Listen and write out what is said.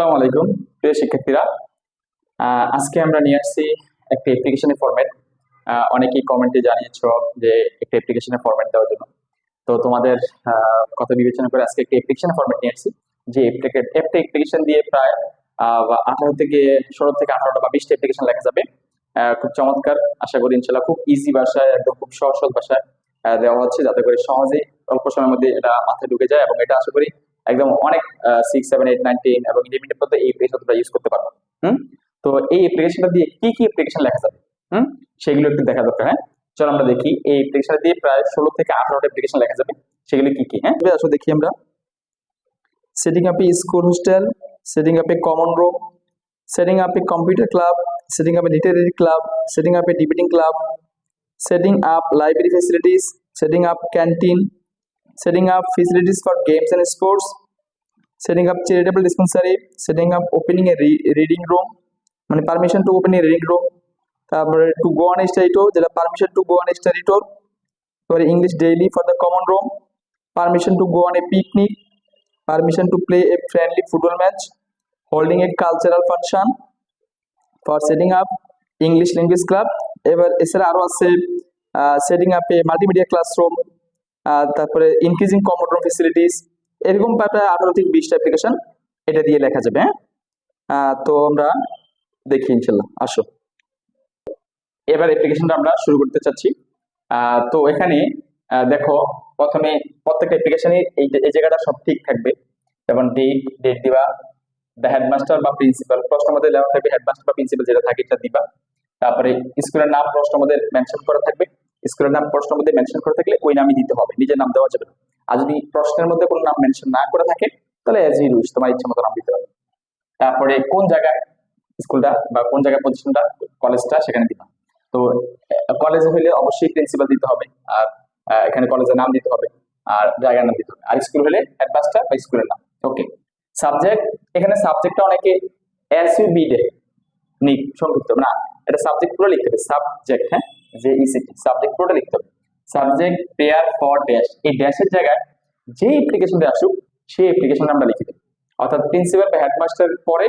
আসসালামু আলাইকুম প্রিয় শিক্ষার্থীরা। আজকে আমরা নিয়ে আসছি একটা অ্যাপ্লিকেশনের ফরম্যাট। অনেকেই কমেন্টে জানিয়েছো যে একটা অ্যাপ্লিকেশনের ফরম্যাট দেওয়ার জন্য। তো তোমাদের কথা বিবেচনা করে আজকে একটা অ্যাপ্লিকেশন ফরম্যাট নিয়ে আসছি, যে একটা অ্যাপ্লিকেশন দিয়ে প্রায় 16 থেকে 18টা বা 20টা অ্যাপ্লিকেশন লেখা যাবে। খুব চমৎকার, আশা করি ইনশাল্লাহ খুব ইজি ভাষায়, একদম খুব সহজ সরল ভাষায় দেওয়া হচ্ছে, যাতে করে সহজেই অল্প সময়ের মধ্যে এটা মাথায় ঢুকে যায়, এবং এটা আশা করি একদম অনেক 6, 7, 8, 9, 10 এবং ইলেভেনের মধ্যে এই অ্যাপ্লিকেশনটা ইউজ করতে পারবো। হুম। তো এই অ্যাপ্লিকেশনটা দিয়ে কি কি অ্যাপ্লিকেশন লেখা যাবে, সেগুলো একটু দেখা দরকার। হ্যাঁ, চলো আমরা দেখি এই অ্যাপ্লিকেশনটা দিয়ে প্রায় 16 থেকে 18টা অ্যাপ্লিকেশন লেখা যাবে, সেগুলো কি কি। হ্যাঁ, আসো দেখি আমরা। Setting up A school hostel, setting up a common room, setting up a computer club, setting up a literary club, setting up a debating club, setting up library facilities, setting up canteen, setting up facilities for games and sports, setting up charitable dispensary, setting up opening a reading room, মানে permission to open a reading room, তারপরে to go on study tour, যেটা permission to go on study tour, তারপরে English daily for the common room, permission to go on a picnic, permission to play a friendly football match, holding a cultural function, for setting up English language club। এবার এছাড়া আরো আছে setting up এ multimedia classroom, তারপরে increasing common room facilities. এরকম প্রায় 18 থেকে 20টা application এটা দিয়ে লেখা যাবে। হ্যাঁ, তো আমরা দেখি ইনশাল্লাহ, আসো। এবার অ্যাপ্লিকেশনটা আমরা শুরু করতে চাচ্ছি। তো এখানে দেখো, প্রথমে প্রত্যেকটা অ্যাপ্লিকেশনে এই জায়গাটা সব ঠিক থাকবে, যেমন ডেট দিবা, দ্য হেডমাস্টার বা প্রিন্সিপাল, প্রশ্ন মধ্যে দেওয়া থাকবে হেডমাস্টার বা প্রিন্সিপাল যেটা থাকে এটা দিবা। তারপরে স্কুলের নাম প্রশ্ন মধ্যে মেনশন করা থাকবে, স্কুলের নাম প্রশ্ন মধ্যে মেনশন করা থাকলে ওই নামই দিতে হবে, নিজের নাম দেওয়া যাবে না। আর যদি প্রশ্নের মধ্যে কোনো নাম মেনশন না করে থাকে তাহলে অ্যাজ ইউ উইশ, তোমার ইচ্ছা মতো নাম দিতে হবে। তারপরে কোন জায়গায় স্কুলটা বা কোন জায়গায় প্রতিষ্ঠানটা, কলেজটা সেখানে দিবা। তো কলেজে হলে অবশ্যই প্রিন্সিপাল দিতে হবে, আর এখানে কলেজের নাম দিতে হবে, আর জায়গার নাম দিতে হবে। আর স্কুল হলে হেডমাস্টার বা স্কুলের নাম। ওকে। সাবজেক্ট, এখানে সাবজেক্টটা অনেকে এসইউবি ডে সংক্ষিপ্ত না, এটা সাবজেক্ট পুরো লিখতে হবে, সাবজেক্ট। হ্যাঁ, যে ইসিটি সাবজেক্ট পুরোটা লিখতে হবে। সাবজেক্ট পেয়ার ফর ড্যাশ, এই ড্যাশের জায়গায় যে অ্যাপ্লিকেশনটা আসুক সেই অ্যাপ্লিকেশনটা আমরা লিখে দেব, অর্থাৎ প্রিন্সিপাল বা হেডমাস্টার পরে